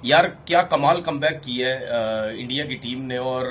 यार क्या कमाल कमबैक की है इंडिया की टीम ने। और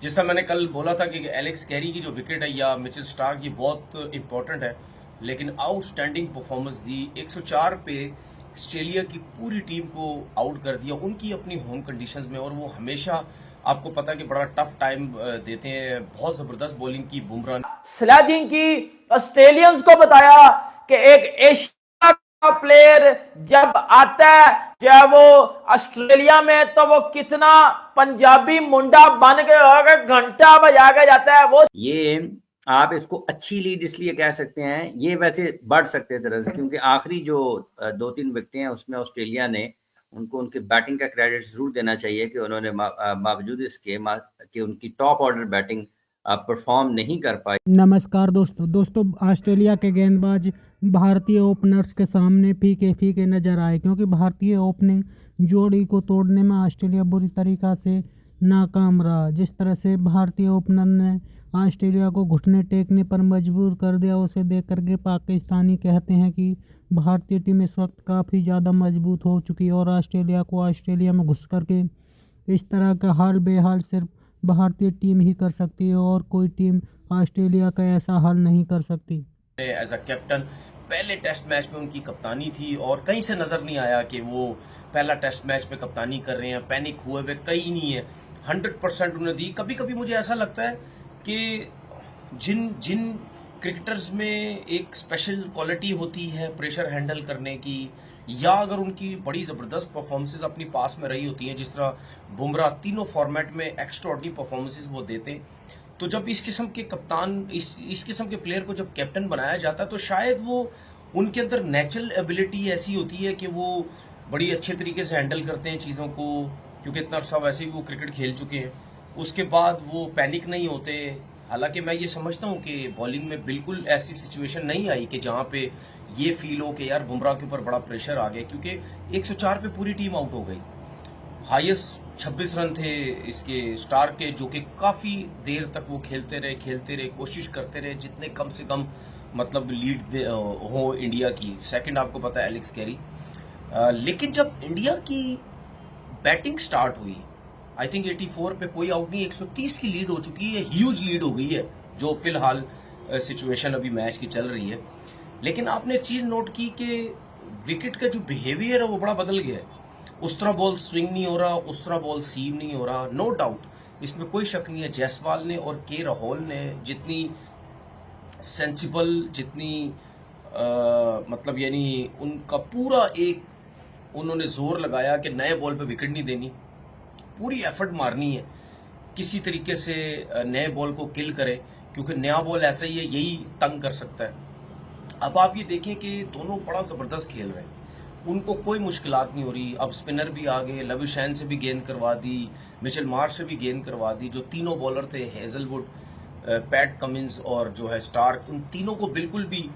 जैसा मैंने कल बोला था कि एलेक्स कैरी की जो विकेट है या मिचेल स्टार्क ये बहुत इंपॉर्टेंट है, लेकिन आउटस्टैंडिंग परफॉर्मेंस दी। 104 पे ऑस्ट्रेलिया की पूरी टीम को आउट कर दिया उनकी अपनी होम कंडीशंस में। और वो हमेशा आपको पता है कि बड़ा टफ टाइम देते हैं। बहुत जबरदस्त बॉलिंग की बुमराह ने। स्लेजिंग की ऑस्ट्रेलियंस को बताया कि एक एशिया का प्लेयर जब आता है जो है वो ऑस्ट्रेलिया में, तो वो कितना पंजाबी मुंडा बन के घंटा बजा के जाता है। वो ये आप इसको अच्छी लीड इसलिए कह सकते हैं, ये वैसे बढ़ सकते थे रन, क्योंकि आखिरी जो 2-3 विकेटें हैं उसमें ऑस्ट्रेलिया ने उनको उनकी बैटिंग का क्रेडिट जरूर देना चाहिए कि उन्होंने बावजूद इसके कि उनकी टॉप ऑर्डर बैटिंग परफॉर्म नहीं कर पाई। नमस्कार दोस्तों ऑस्ट्रेलिया के गेंदबाज भारतीय ओपनर्स के सामने फीके फीके नजर आए, क्योंकि भारतीय ओपनिंग जोड़ी को तोड़ने में ऑस्ट्रेलिया बुरी तरीक़ा से नाकाम रहा। जिस तरह से भारतीय ओपनर ने ऑस्ट्रेलिया को घुटने टेकने पर मजबूर कर दिया, उसे देख करके पाकिस्तानी कहते हैं कि भारतीय टीम इस वक्त काफ़ी ज़्यादा मजबूत हो चुकी है और ऑस्ट्रेलिया को ऑस्ट्रेलिया में घुस करके इस तरह का हाल बेहाल सिर्फ भारतीय टीम ही कर सकती है और कोई टीम ऑस्ट्रेलिया का ऐसा हाल नहीं कर सकती। एज अ कैप्टन पहले टेस्ट मैच में उनकी कप्तानी थी और कहीं से नजर नहीं आया कि वो पहला टेस्ट मैच में कप्तानी कर रहे हैं। पैनिक हुए हुए कहीं नहीं है, 100% उन्होंने दी। कभी कभी मुझे ऐसा लगता है कि जिन जिन क्रिकेटर्स में एक स्पेशल क्वालिटी होती है प्रेशर हैंडल करने की, या अगर उनकी बड़ी जबरदस्त परफॉर्मेंसेज अपनी पास में रही होती हैं, जिस तरह बुमराह तीनों फॉर्मेट में एक्स्ट्राऑर्डिनरी परफॉर्मेंसेज वो देते हैं, तो जब इस किस्म के कप्तान इस किस्म के प्लेयर को जब कैप्टन बनाया जाता है तो शायद वो उनके अंदर नेचुरल एबिलिटी ऐसी होती है कि वो बड़ी अच्छे तरीके से हैंडल करते हैं चीज़ों को, क्योंकि इतना अर्सा वैसे ही वो क्रिकेट खेल चुके हैं। उसके बाद वो पैनिक नहीं होते। हालांकि मैं ये समझता हूँ कि बॉलिंग में बिल्कुल ऐसी सिचुएशन नहीं आई कि जहाँ पे ये फील हो कि यार बुमराह के ऊपर बड़ा प्रेशर आ गया, क्योंकि 104 पे पूरी टीम आउट हो गई। हाईएस्ट 26 रन थे इसके स्टार के, जो कि काफी देर तक वो खेलते रहे, कोशिश करते रहे जितने कम से कम मतलब लीड हो इंडिया की। सेकंड आपको पता है एलेक्स कैरी। लेकिन जब इंडिया की बैटिंग स्टार्ट हुई, आई थिंक 84 पे कोई आउट नहीं, 130 की लीड हो चुकी है, ह्यूज लीड हो गई है जो फिलहाल सिचुएशन अभी मैच की चल रही है। लेकिन आपने एक चीज नोट की कि विकेट का जो बिहेवियर है वो बड़ा बदल गया है। उस तरह बॉल स्विंग नहीं हो रहा, उस तरह बॉल सीम नहीं हो रहा। नो डाउट, इसमें कोई शक नहीं है, जायसवाल ने और के राहुल ने जितनी सेंसिबल, जितनी मतलब यानी उनका पूरा एक उन्होंने जोर लगाया कि नए बॉल पे विकेट नहीं देनी, पूरी एफर्ट मारनी है किसी तरीके से नए बॉल को किल करे, क्योंकि नया बॉल ऐसा ही है, यही तंग कर सकता है। अब आप ये देखें कि दोनों बड़ा जबरदस्त खेल रहे हैं, उनको कोई मुश्किलात नहीं हो रही। अब स्पिनर भी आ गए, लविशैन से भी गेंद करवा दी, मिचेल मार्श से भी गेंद करवा दी। जो तीनों बॉलर थे, हेजलवुड, पैट कमिंस और जो है स्टार्क, उन तीनों को बिल्कुल भी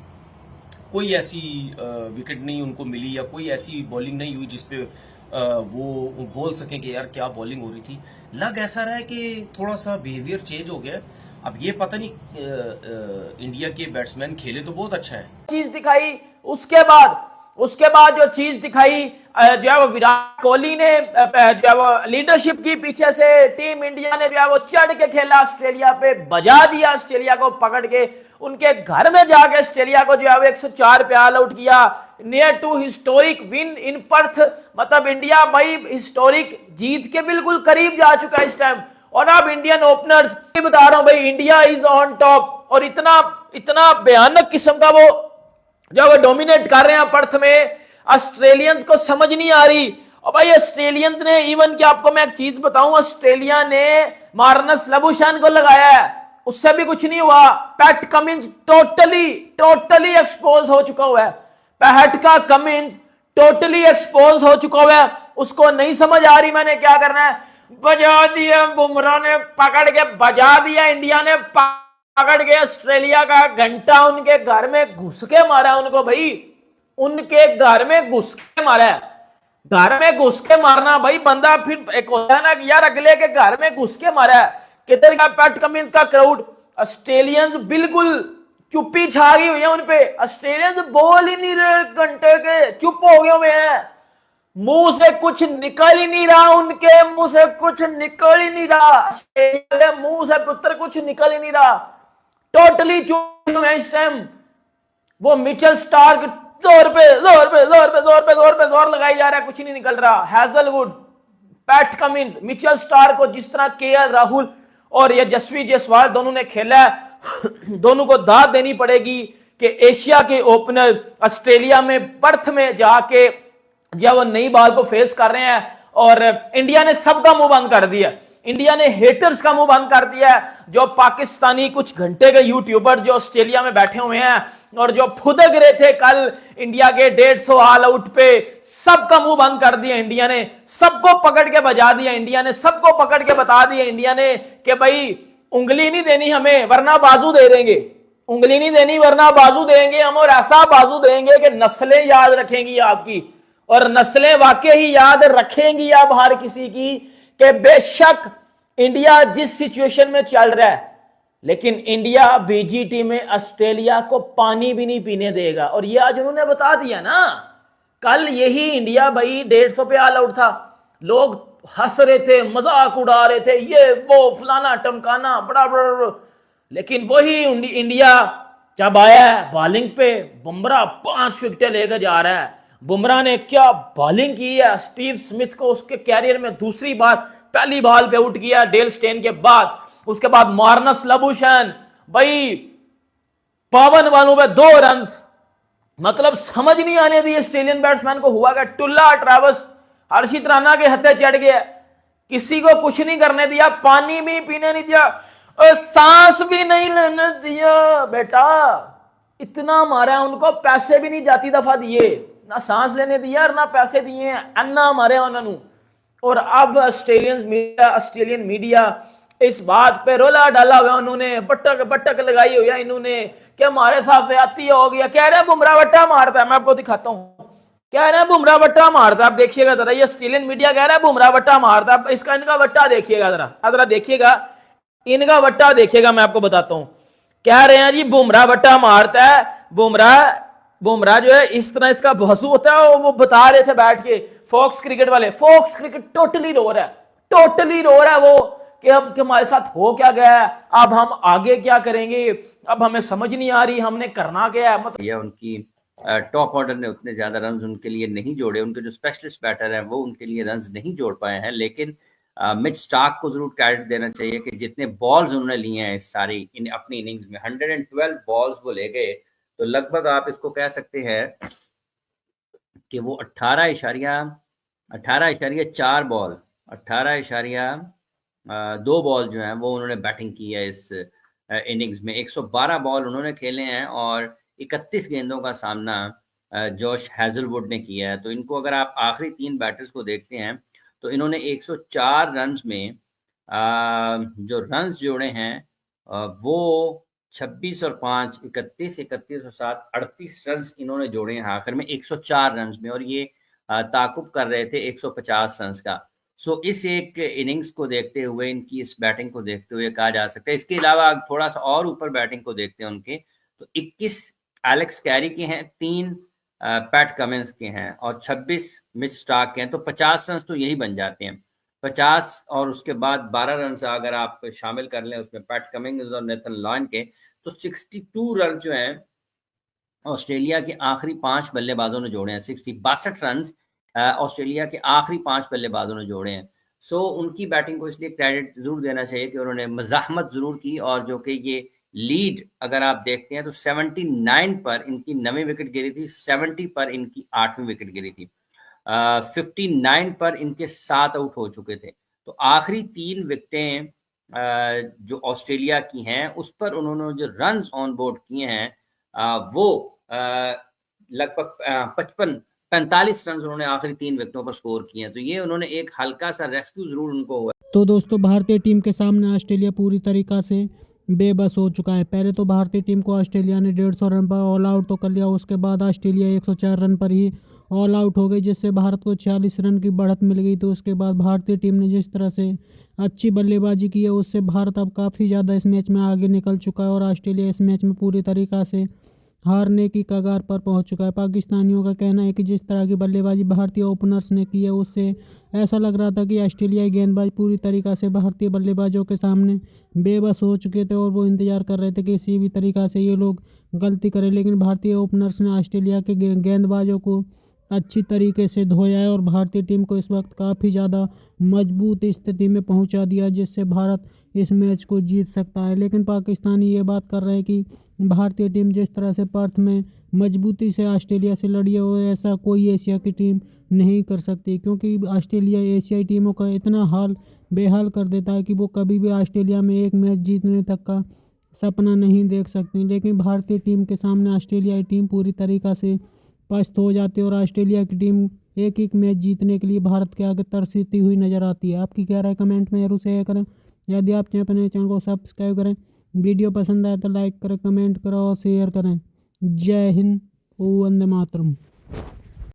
कोई ऐसी विकेट नहीं उनको मिली या कोई ऐसी बॉलिंग नहीं हुई जिसपे वो बोल सकें कि यार क्या बॉलिंग हो रही थी। लग ऐसा रहा है कि थोड़ा सा बिहेवियर चेंज हो गया। अब ये पता नहीं, इंडिया के बैट्समैन खेले तो बहुत अच्छा है, चीज दिखाई। उसके बाद जो चीज दिखाई जो है वो विराट कोहली ने जो है वो लीडरशिप की, पीछे से टीम इंडिया ने जो है वो चढ़ के खेला, ऑस्ट्रेलिया पे बजा दिया, ऑस्ट्रेलिया को पकड़ के उनके घर में जाके ऑस्ट्रेलिया को जो है वो 104 पे ऑल आउट किया। Near to historic win in Perth, मतलब इंडिया भाई हिस्टोरिक जीत के बिल्कुल करीब जा चुका है इस टाइम। और अब इंडियन ओपनर्स बता रहा हूं भाई, इंडिया इज ऑन टॉप और इतना इतना भयानक किस्म का वो जो वो डोमिनेट कर रहे हैं पर्थ में। ऑस्ट्रेलियंस को समझ नहीं आ रही। और भाई ऑस्ट्रेलियंस ने इवन कि आपको मैं एक चीज बताऊं, ऑस्ट्रेलिया ने मार्नस लबुशैन को लगाया है, उससे भी कुछ नहीं हुआ। पैट कमिंस टोटली एक्सपोज हो चुका हुआ है। पैट का कमिंस टोटली एक्सपोज हो चुका हुआ है, उसको नहीं समझ आ रही मैंने क्या करना है। बजा दिया बुमराह ने, पकड़ के बजा दिया इंडिया ने, पकड़ के ऑस्ट्रेलिया का घंटा उनके घर में घुस के मारा उनको भाई, उनके घर में घुस के मारा है। घर में घुस के मारना भाई, बंदा फिर एक होता है ना कि यार अगले के घर में घुस के मारा है। किधर का पैट कमिंस का क्राउड, ऑस्ट्रेलियंस बिल्कुल चुप्पी छा गई हुई है उनपे। ऑस्ट्रेलियंस बोल ही नहीं रहे, घंटे के चुप हो गए हुए हैं। मुंह से कुछ निकल ही नहीं रहा, उनके मुंह से कुछ निकल ही नहीं रहा, मुंह से पुत्र कुछ निकल ही नहीं रहा, टोटली चूर है इस टाइम। वो मिचेल स्टार्क जोर पे जोर पे जोर पे जोर पे जोर पे जोर लगाई जा रहा है, कुछ नहीं निकल रहा। Hazlewood, PAT Cummins, Mitchell Starc को जिस तरह केएल राहुल और यशस्वी जायसवाल दोनों ने खेला है, दोनों को दाद देनी पड़ेगी कि एशिया के ओपनर ऑस्ट्रेलिया में पर्थ में जाके जब वो नई बॉल को फेस कर रहे हैं, और इंडिया ने सबका मुंह बंद कर दिया, इंडिया ने हेटर्स का मुंह बंद कर दिया है। जो पाकिस्तानी कुछ घंटे के यूट्यूबर जो ऑस्ट्रेलिया में बैठे हुए हैं और जो फुदक रहे थे कल इंडिया के 150 ऑल आउट पे, सबका मुंह बंद कर दिया इंडिया ने, सबको पकड़ के बजा दिया इंडिया ने, सबको पकड़ के बता दिया इंडिया ने कि भाई उंगली नहीं देनी हमें वरना बाजू दे देंगे, उंगली नहीं देनी वरना बाजू देंगे हम, और ऐसा बाजू देंगे कि नस्लें याद रखेंगी आपकी, और नस्लें वाकई ही याद रखेंगी आप हर किसी की कि बेशक इंडिया जिस सिचुएशन में चल रहा है, लेकिन इंडिया बीजीटी में ऑस्ट्रेलिया को पानी भी नहीं पीने देगा। और ये आज उन्होंने बता दिया ना, कल यही इंडिया भाई 150 पे ऑल आउट था, लोग हंस रहे थे, मजाक उड़ा रहे थे, ये वो फलाना टमकाना बड़ा बड़ा, लेकिन वही इंडिया जब आया है बॉलिंग पे, बुमराह 5 विकेटें लेकर जा रहा है। बुमराह ने क्या बॉलिंग की है, स्टीव स्मिथ को उसके कैरियर में दूसरी बार पहली बॉल पे आउट किया डेल स्टेन के बाद। उसके बाद मार्नस लबुशैन भाई 52 बॉलों पे 2 रन, मतलब समझ नहीं आने दी ऑस्ट्रेलियन बैट्समैन को हुआ क्या। टुल्ला ट्रैवस हर्षित राणा के हत्थे चढ़ गया, किसी को कुछ नहीं करने दिया, पानी भी पीने नहीं दिया, और सांस भी नहीं लेने दिया। बेटा इतना मारा उनको, पैसे भी नहीं जाती दफा दिए, ना सांस लेने दिया और ना पैसे दिए, अन्ना मारे उन्होंने। और अब ऑस्ट्रेलियन मीडिया इस बात पे रोला डाला हुआ, उन्होंने बटक लगाई हुई है इन्होंने कि हमारे साथ ज्यादती हो गया। कह रहे हैं बुमराह वट्टा मारता है, मैं आपको दिखाता हूं, कह रहे हैं बुमराह वट्टा मारता है। आप देखिएगा जरा, ये ऑस्ट्रेलियन मीडिया कह रहा है बुमराह वट्टा मारता है, इसका इनका वट्टा देखिएगा जरा देखिएगा, इनका वट्टा देखिएगा, मैं आपको बताता हूं। कह रहे हैं जी बुमराह वट्टा मारता है, बुमराह जो है इस तरह इसका भसू होता है, वो बता रहे थे बैठ के फॉक्स क्रिकेट वाले। फॉक्स क्रिकेट टोटली रो रहा है वो कि अब हमारे साथ हो क्या गया है, अब हम आगे क्या करेंगे, अब हमें समझ नहीं आ रही हमने करना क्या है। मतलब या उनकी टॉप ऑर्डर ने उतने ज्यादा रन उनके लिए नहीं जोड़े, उनके जो स्पेशलिस्ट बैटर हैं वो उनके लिए रन नहीं जोड़ पाए हैं, लेकिन मिच स्टार्क को जरूर क्रेडिट देना चाहिए कि जितने बॉल्स उन्होंने लिए हैं इस सारी अपनी इनिंग्स में, 112 बॉल्स वो ले गए, तो लगभग आप इसको कह सकते हैं कि वो 18.4 बॉल 18.2 बॉल जो हैं वो उन्होंने बैटिंग की है इस इनिंग्स में। 112 बॉल उन्होंने खेले हैं और 31 गेंदों का सामना जॉश हैजलवुड ने किया है। तो इनको अगर आप आखिरी 3 बैटर्स को देखते हैं तो इन्होंने 104 रन्स में जो रन्स जोड़े हैं वो 26 और 5 31 31 और 7 38 रन्स इन्होंने जोड़े हैं आखिर में 104 रन्स में, और ये ताकुब कर रहे थे 150 रन्स का। सो इस एक इनिंग्स को देखते हुए, इनकी इस बैटिंग को देखते हुए कहा जा सकता है। इसके अलावा थोड़ा सा और ऊपर बैटिंग को देखते हैं उनके, तो 21 एलेक्स कैरी के हैं, 3 पैट कमिंस के हैं और 26 मिच स्टार्क के हैं, तो 50 रन तो यही बन जाते हैं 50, और उसके बाद 12 रन अगर आप शामिल कर लें उसमें पैट कमिंस और नेथन लॉयन के, तो 62 रन जो हैं ऑस्ट्रेलिया के आखिरी 5 बल्लेबाजों ने जोड़े हैं। 62 रन ऑस्ट्रेलिया के आखिरी 5 बल्लेबाजों ने जोड़े हैं। सो उनकी बैटिंग को इसलिए क्रेडिट जरूर देना चाहिए कि उन्होंने मज़ाहमत जरूर की, और जो कि ये लीड अगर आप देखते हैं तो 79 पर इनकी 9वीं विकेट गिरी थी, 70 पर इनकी 8वीं विकेट गिरी थी, 59 पर इनके 7 आउट हो चुके थे। तो आखिरी 3 विकेटें जो ऑस्ट्रेलिया की हैं उस पर उन्होंने जो रन्स ऑन बोर्ड किए हैं वो लगभग 45 रन उन्होंने आखिरी 3 विकेटों पर स्कोर किए हैं। तो ये उन्होंने एक हल्का सा रेस्क्यू जरूर उनको हुआ। तो दोस्तों भारतीय टीम के सामने ऑस्ट्रेलिया पूरी तरीक़ा से बेबस हो चुका है। पहले तो भारतीय टीम को ऑस्ट्रेलिया ने 150 रन पर ऑल आउट तो कर लिया, उसके बाद ऑस्ट्रेलिया 104 रन पर ही ऑल आउट हो गई, जिससे भारत को 46 रन की बढ़त मिल गई। तो उसके बाद भारतीय टीम ने जिस तरह से अच्छी बल्लेबाजी की है उससे भारत अब काफ़ी ज़्यादा इस मैच में आगे निकल चुका है, और ऑस्ट्रेलिया इस मैच में पूरी तरीक़ा से हारने की कगार पर पहुंच चुका है। पाकिस्तानियों का कहना है कि जिस तरह की बल्लेबाजी भारतीय ओपनर्स ने की है उससे ऐसा लग रहा था कि ऑस्ट्रेलियाई गेंदबाज पूरी तरीक़ा से भारतीय बल्लेबाजों के सामने बेबस हो चुके थे और वो इंतज़ार कर रहे थे कि किसी भी तरीक़ा से ये लोग गलती करें, लेकिन भारतीय ओपनर्स ने ऑस्ट्रेलिया के गेंदबाजों को अच्छी तरीके से धोया है और भारतीय टीम को इस वक्त काफ़ी ज़्यादा मजबूत स्थिति में पहुंचा दिया, जिससे भारत इस मैच को जीत सकता है। लेकिन पाकिस्तानी ये बात कर रहे हैं कि भारतीय टीम जिस तरह से पर्थ में मजबूती से ऑस्ट्रेलिया से लड़ी है वो ऐसा कोई एशिया की टीम नहीं कर सकती, क्योंकि ऑस्ट्रेलिया एशियाई टीमों का इतना हाल बेहाल कर देता है कि वो कभी भी ऑस्ट्रेलिया में एक मैच जीतने तक का सपना नहीं देख सकती। लेकिन भारतीय टीम के सामने ऑस्ट्रेलियाई टीम पूरी तरीक़ा से पस्त हो जाती है और ऑस्ट्रेलिया की टीम एक एक मैच जीतने के लिए भारत के आगे तरसती हुई नज़र आती है। आपकी क्या राय कमेंट में जरूर शेयर करें। यदि आप अपने चैनल को सब्सक्राइब करें, वीडियो पसंद आए तो लाइक करें, कमेंट करें और शेयर करें। जय हिंद, वंदे मातरम।